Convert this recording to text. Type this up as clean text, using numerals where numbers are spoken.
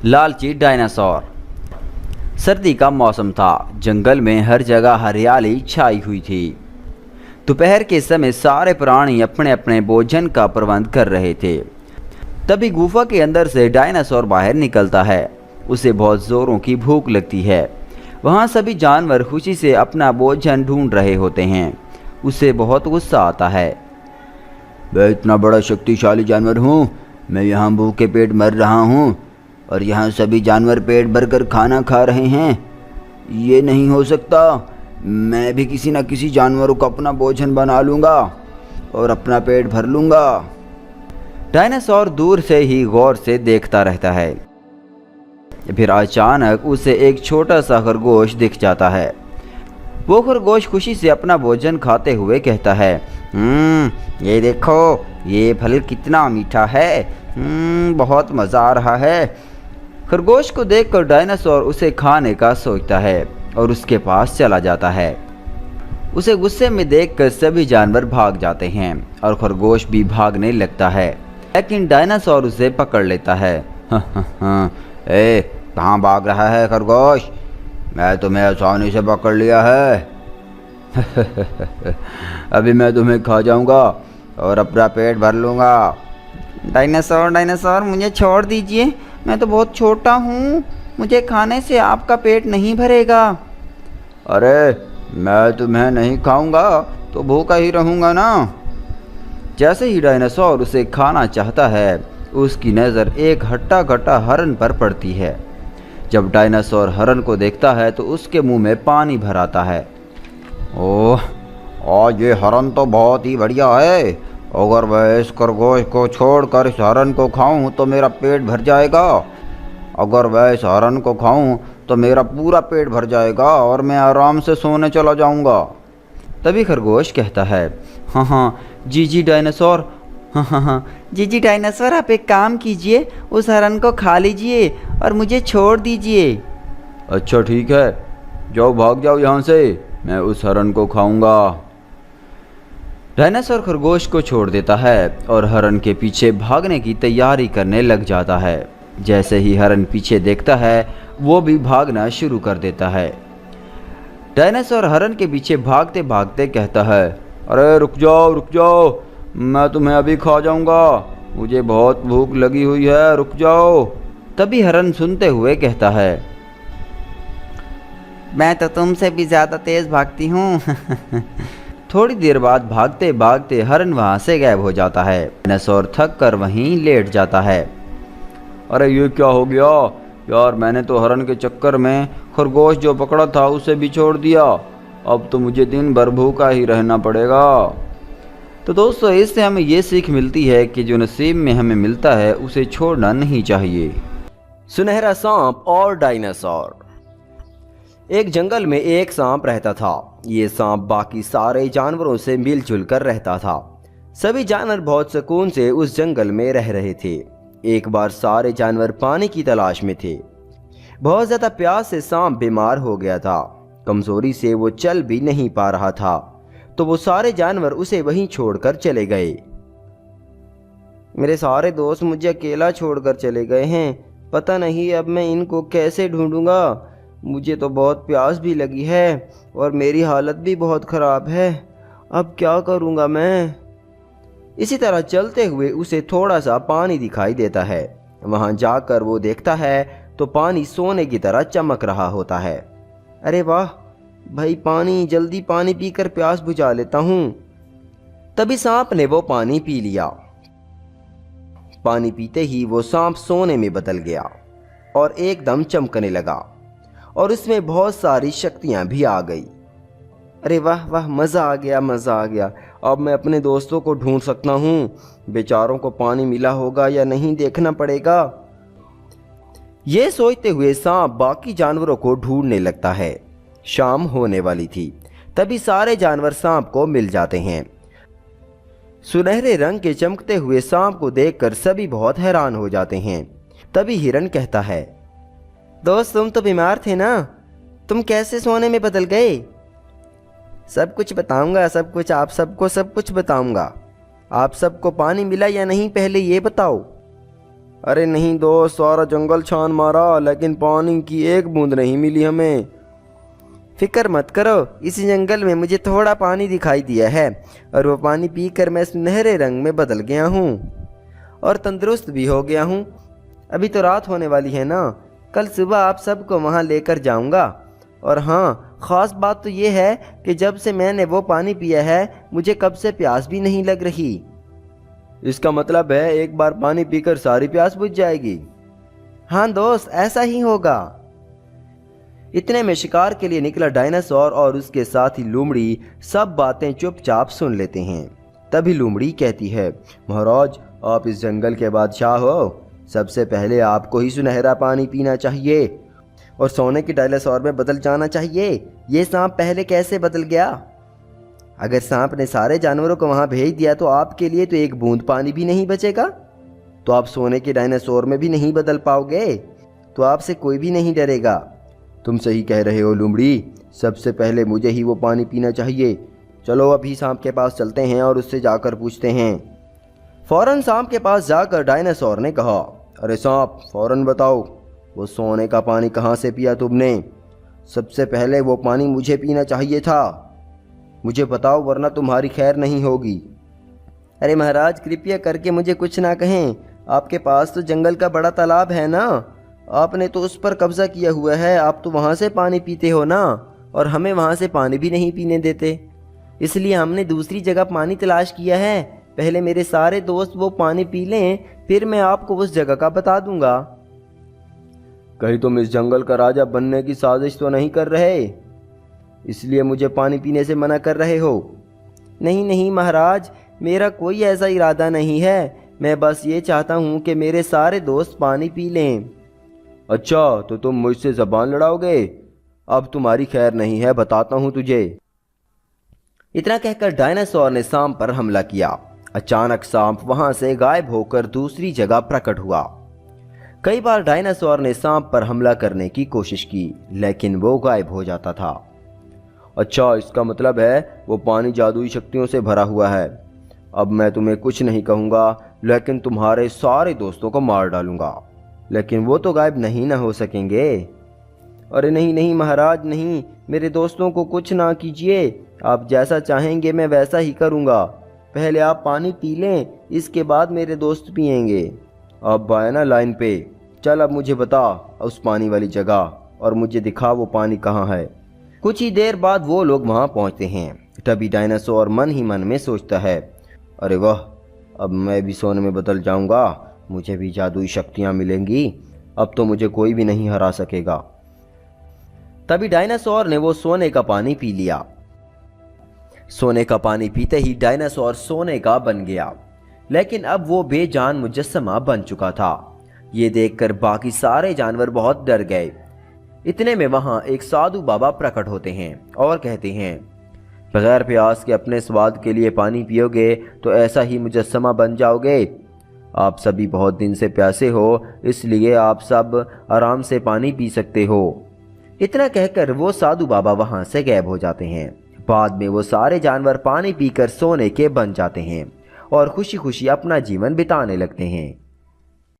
लालची डायनासोर। सर्दी का मौसम था। जंगल में हर जगह हरियाली छाई हुई थी। दोपहर के समय सारे प्राणी अपने अपने भोजन का प्रबंध कर रहे थे। तभी गुफा के अंदर से डायनासोर बाहर निकलता है। उसे बहुत जोरों की भूख लगती है। वहाँ सभी जानवर खुशी से अपना भोजन ढूंढ रहे होते हैं। उसे बहुत गुस्सा आता है। मैं इतना बड़ा शक्तिशाली जानवर हूँ, मैं यहाँ भूखे पेट मर रहा हूँ और यहाँ सभी जानवर पेट भरकर खाना खा रहे हैं। ये नहीं हो सकता। मैं भी किसी न किसी जानवरों को अपना भोजन बना लूँगा और अपना पेट भर लूँगा। डायनासोर दूर से ही गौर से देखता रहता है। फिर अचानक उसे एक छोटा सा खरगोश दिख जाता है। वो खरगोश खुशी से अपना भोजन खाते हुए कहता है, ये देखो, ये फल कितना मीठा है। बहुत मज़ा आ रहा है। खरगोश को देखकर डायनासोर उसे खाने का सोचता है और उसके पास चला जाता है। उसे गुस्से में देखकर सभी जानवर भाग जाते हैं और खरगोश भी भागने लगता है, लेकिन डायनासोर उसे पकड़ लेता है। ए, कहाँ भाग रहा है खरगोश? मैं तुम्हें आसानी से पकड़ लिया है। अभी मैं तुम्हें खा जाऊंगा और अपना पेट भर लूँगा। डायनासोर डायनासोर, मुझे छोड़ दीजिए, मैं तो बहुत छोटा हूँ, मुझे खाने से आपका पेट नहीं भरेगा। अरे, मैं तुम्हें नहीं खाऊंगा तो भूखा ही रहूँगा ना। जैसे ही डायनासोर उसे खाना चाहता है, उसकी नज़र एक हट्टा कट्टा हरन पर पड़ती है। जब डायनासोर हरन को देखता है तो उसके मुंह में पानी भर आता है। ओह, आज ये हरन तो बहुत ही बढ़िया है। अगर मैं इस खरगोश को छोड़कर इस हरन को खाऊं तो मेरा पेट भर जाएगा। अगर मैं इस हरन को खाऊं तो मेरा पूरा पेट भर जाएगा और मैं आराम से सोने चला जाऊंगा। तभी खरगोश कहता है, हाँ, जी डायनासोर, हाँ, जी डायनासोर, आप एक काम कीजिए, उस हरन को खा लीजिए और मुझे छोड़ दीजिए। अच्छा ठीक है, जाओ, भाग जाओ यहाँ से, मैं उस हरन को खाऊंगा। डायनासोर खरगोश को छोड़ देता है और हरन के पीछे भागने की तैयारी करने लग जाता है। जैसे ही हरन पीछे देखता है, वो भी भागना शुरू कर देता है। डायनासोर हरन के पीछे भागते भागते कहता है, अरे रुक जाओ, मैं तुम्हें अभी खा जाऊंगा, मुझे बहुत भूख लगी हुई है, रुक जाओ। तभी हरन सुनते हुए कहता है, मैं तो तुमसे भी ज़्यादा तेज़ भागती हूँ। थोड़ी देर बाद भागते भागते हरन वहाँ से गायब हो जाता है। डायनासोर थक कर वहीं लेट जाता है। अरे ये क्या हो गया यार, मैंने तो हरन के चक्कर में खरगोश जो पकड़ा था उसे भी छोड़ दिया। अब तो मुझे दिन भर भूखा ही रहना पड़ेगा। तो दोस्तों, इससे हमें ये सीख मिलती है कि जो नसीब में हमें मिलता है उसे छोड़ना नहीं चाहिए। सुनहरा सांप और डायनासोर। एक जंगल में एक सांप रहता था। ये सांप बाकी सारे जानवरों से मिलजुल कर रहता था। सभी जानवर बहुत सुकून से उस जंगल में रह रहे थे। एक बार सारे जानवर पानी की तलाश में थे। बहुत ज़्यादा प्यास से सांप बीमार हो गया था। कमजोरी से वो चल भी नहीं पा रहा था, तो वो सारे जानवर उसे वहीं छोड़कर चले गए। मेरे सारे दोस्त मुझे अकेला छोड़कर चले गए हैं, पता नहीं अब मैं इनको कैसे ढूंढूंगा। मुझे तो बहुत प्यास भी लगी है और मेरी हालत भी बहुत ख़राब है। अब क्या करूंगा मैं? इसी तरह चलते हुए उसे थोड़ा सा पानी दिखाई देता है। वहां जाकर वो देखता है तो पानी सोने की तरह चमक रहा होता है। अरे वाह भाई, पानी, जल्दी पानी पीकर प्यास बुझा लेता हूँ। तभी सांप ने वो पानी पी लिया। पानी पीते ही वो सांप सोने में बदल गया और एकदम चमकने लगा और उसमें बहुत सारी शक्तियाँ भी आ गई। अरे वाह वाह, मज़ा आ गया। अब मैं अपने दोस्तों को ढूंढ सकता हूँ। बेचारों को पानी मिला होगा या नहीं देखना पड़ेगा। ये सोचते हुए सांप बाकी जानवरों को ढूंढने लगता है। शाम होने वाली थी। तभी सारे जानवर सांप को मिल जाते हैं। सुनहरे रंग के चमकते हुए सांप को देखकर सभी बहुत हैरान हो जाते हैं। तभी हिरन कहता है, दोस्त, तुम तो बीमार थे ना, तुम कैसे सोने में बदल गए? सब कुछ बताऊंगा, आप सबको सब कुछ बताऊंगा। आप सबको पानी मिला या नहीं, पहले ये बताओ। अरे नहीं दोस्त, सारा जंगल छान मारा लेकिन पानी की एक बूंद नहीं मिली हमें। फिक्र मत करो, इस जंगल में मुझे थोड़ा पानी दिखाई दिया है और वो पानी पीकर मैं सुनहरे रंग में बदल गया हूँ और तंदुरुस्त भी हो गया हूँ। अभी तो रात होने वाली है ना, कल सुबह आप सबको वहाँ लेकर जाऊँगा। और हाँ, ख़ास बात तो ये है कि जब से मैंने वो पानी पिया है मुझे कब से प्यास भी नहीं लग रही। इसका मतलब है एक बार पानी पीकर सारी प्यास बुझ जाएगी? हाँ दोस्त, ऐसा ही होगा। इतने में शिकार के लिए निकला डायनासोर और उसके साथ ही लोमड़ी सब बातें चुपचाप सुन लेते हैं। तभी लोमड़ी कहती है, महाराज आप इस जंगल के बादशाह हो, सबसे पहले आपको ही सुनहरा पानी पीना चाहिए और सोने के डायनासोर में बदल जाना चाहिए। ये सांप पहले कैसे बदल गया? अगर सांप ने सारे जानवरों को वहां भेज दिया तो आपके लिए तो एक बूंद पानी भी नहीं बचेगा, तो आप सोने के डायनासोर में भी नहीं बदल पाओगे, तो आपसे कोई भी नहीं डरेगा। तुम सही कह रहे हो लोमड़ी, सबसे पहले मुझे ही वो पानी पीना चाहिए। चलो अभी सांप के पास चलते हैं और उससे जाकर पूछते हैं। फौरन सांप के पास जाकर डायनासोर ने कहा, अरे सांप, फौरन बताओ वो सोने का पानी कहाँ से पिया तुमने? सबसे पहले वो पानी मुझे पीना चाहिए था, मुझे बताओ वरना तुम्हारी खैर नहीं होगी। अरे महाराज, कृपया करके मुझे कुछ ना कहें, आपके पास तो जंगल का बड़ा तालाब है ना, आपने तो उस पर कब्जा किया हुआ है, आप तो वहाँ से पानी पीते हो ना, और हमें वहाँ से पानी भी नहीं पीने देते, इसलिए हमने दूसरी जगह पानी तलाश किया है। पहले मेरे सारे दोस्त वो पानी पी लें, फिर मैं आपको उस जगह का बता दूंगा। कहीं तुम इस जंगल का राजा बनने की साजिश तो नहीं कर रहे, इसलिए मुझे पानी पीने से मना कर रहे हो? नहीं नहीं महाराज, मेरा कोई ऐसा इरादा नहीं है, मैं बस ये चाहता हूँ कि मेरे सारे दोस्त पानी पी लें। अच्छा, तो तुम मुझसे ज़बान लड़ाओगे? अब तुम्हारी खैर नहीं है, बताता हूँ तुझे। इतना कहकर डायनासोर ने सांप पर हमला किया। अचानक सांप वहां से गायब होकर दूसरी जगह प्रकट हुआ। कई बार डायनासोर ने सांप पर हमला करने की कोशिश की, लेकिन वो गायब हो जाता था। अच्छा, इसका मतलब है वो पानी जादुई शक्तियों से भरा हुआ है। अब मैं तुम्हें कुछ नहीं कहूँगा, लेकिन तुम्हारे सारे दोस्तों को मार डालूंगा। लेकिन वो तो गायब नहीं ना हो सकेंगे। अरे नहीं नहीं महाराज, नहीं, मेरे दोस्तों को कुछ ना कीजिए, आप जैसा चाहेंगे मैं वैसा ही करूँगा। पहले आप पानी पी लें, इसके बाद मेरे दोस्त पिएंगे। अब आया ना लाइन पे, चल अब मुझे बता उस पानी वाली जगह और मुझे दिखा वो पानी कहाँ है। कुछ ही देर बाद वो लोग वहां पहुंचते हैं। तभी डायनासोर मन ही मन में सोचता है, अरे वाह, अब मैं भी सोने में बदल जाऊंगा, मुझे भी जादुई शक्तियां मिलेंगी, अब तो मुझे कोई भी नहीं हरा सकेगा। तभी डायनासोर ने वो सोने का पानी पी लिया। सोने का पानी पीते ही डायनासोर सोने का बन गया, लेकिन अब वो बेजान मुजस्समा बन चुका था। ये देखकर बाकी सारे जानवर बहुत डर गए। इतने में वहां एक साधु बाबा प्रकट होते हैं और कहते हैं, बगैर प्यास के अपने स्वाद के लिए पानी पियोगे तो ऐसा ही मुजस्समा बन जाओगे। आप सभी बहुत दिन से प्यासे हो, इसलिए आप सब आराम से पानी पी सकते हो। इतना कहकर वो साधु बाबा वहां से गायब हो जाते हैं। बाद में वो सारे जानवर पानी पीकर सोने के बन जाते हैं और खुशी खुशी अपना जीवन बिताने लगते हैं।